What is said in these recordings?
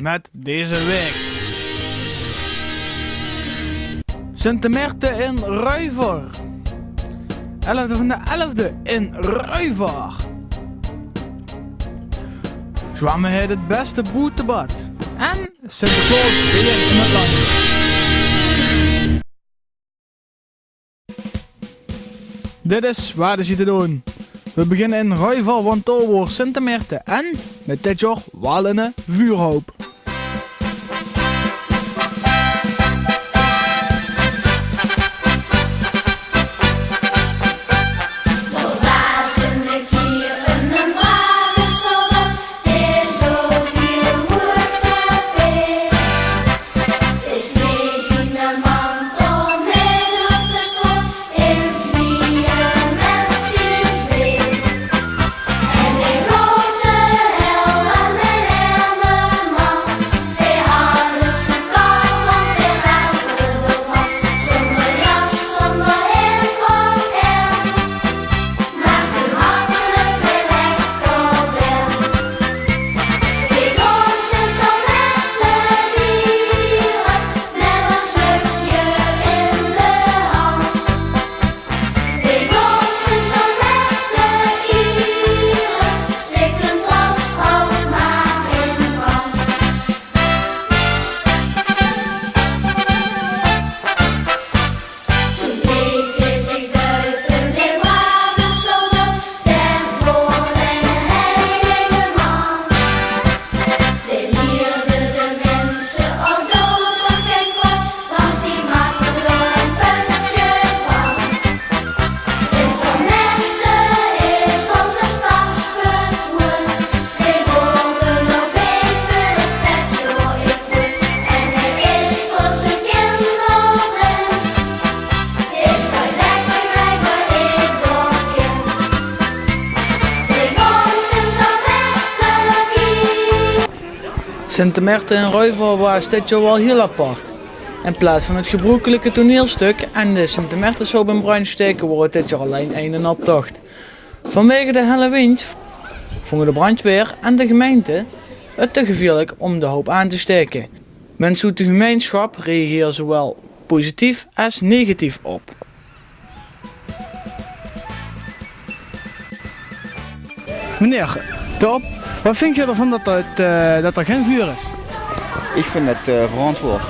met deze week. Sint Maarten in Ruiver. 11e van de 11e in Ruiver. Zwammen heeft het beste boetebad. En Sinterklaas weer in het land. Dit is waar is te doen. We beginnen in Ruiver, want daar wordt Sint Maarten en met dit jaar wel een vuurhoop. Sint Maarten in Ruiver was dit jaar wel heel apart. In plaats van het gebruikelijke toneelstuk en de Sint Maartenshoop in brand steken wordt dit jaar alleen een optocht. Vanwege de helle wind vonden de brandweer en de gemeente het te gevaarlijk om de hoop aan te steken. Mensen uit de gemeenschap reageren zowel positief als negatief op. Meneer, top. Wat vind je ervan dat er geen vuur is? Ik vind het verantwoord.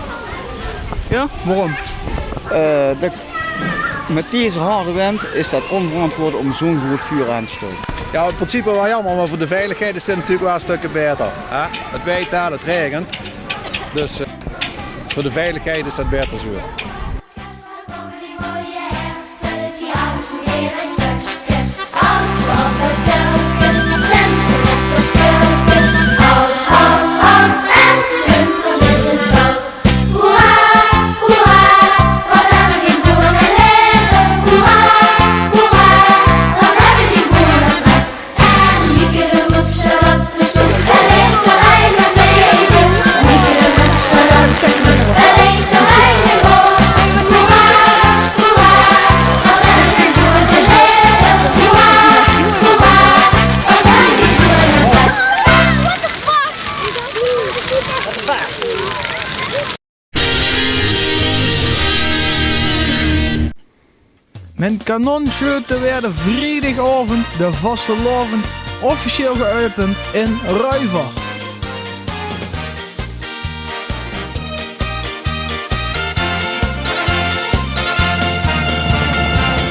Ja, waarom? Met deze harde wind is dat onverantwoord om zo'n groot vuur aan te stoken. Ja, in principe wel jammer, maar voor de veiligheid is dit natuurlijk wel een stukje beter. Hè? Het waait daar, het regent. Dus voor de veiligheid is dat beter zo. Met kanonschoten werden vrijdagavond de vastelavond officieel geopend in Ruiver.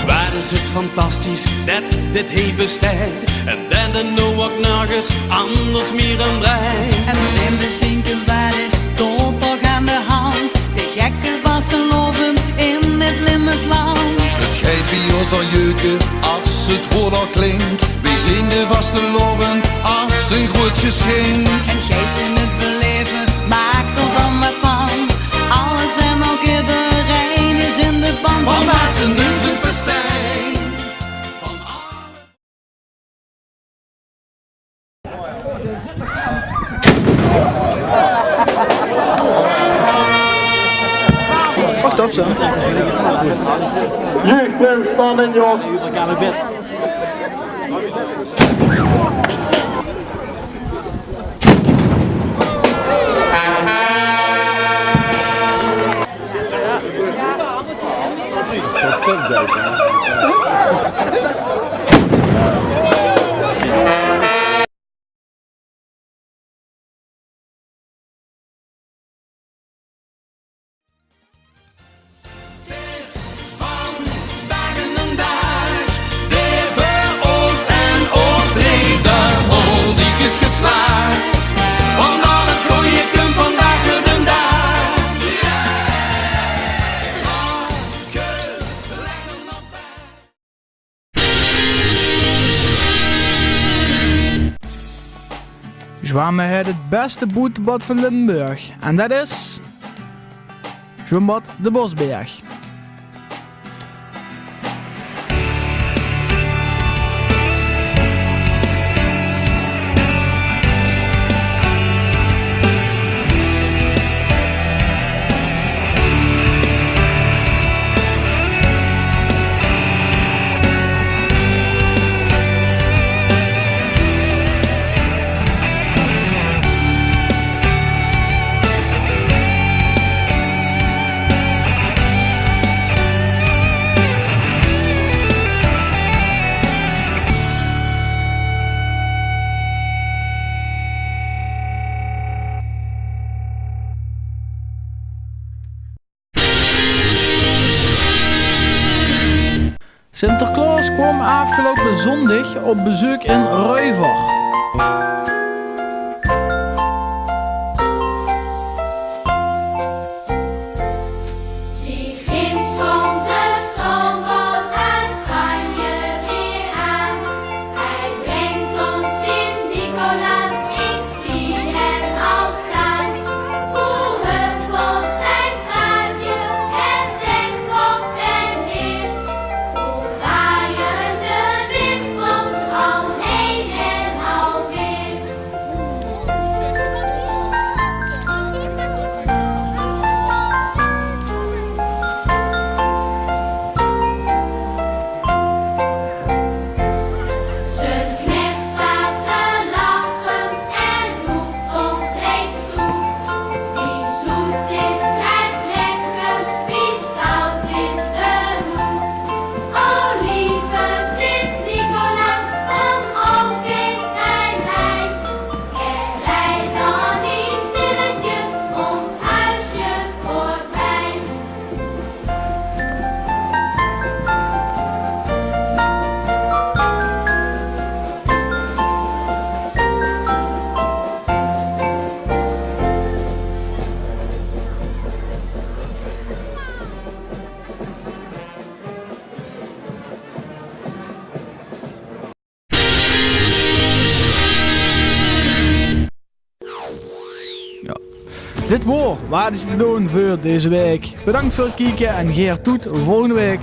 Waar is het fantastisch dat dit heeft bestaat en dat er nu ook nog eens anders meer aan draait. En vreemde denken, waar is tot toch aan de hand? De gekke vastelavond in het Limmersland. Het geit bij ons al jeuken als het woord al klinkt. Wij zien de vastelavond als een groot geschenk. En gij zult het beleven, maak er dan wat van. Alles en ook iedereen is in de band. Van waar ze nu zijn festijn. Wacht op zo. Jeugdspanning, joh. Is geslaagd, want al het goede komt vandaag de dag. Strandkus, leg hem op bij. Zwemmen heeft het beste bootbad van Limburg. En dat is... Zwembad de Bosberg. Sinterklaas kwam afgelopen zondag op bezoek in Ruiver. Dit was wat is te doen voor deze week. Bedankt voor het kijken en geer tot volgende week.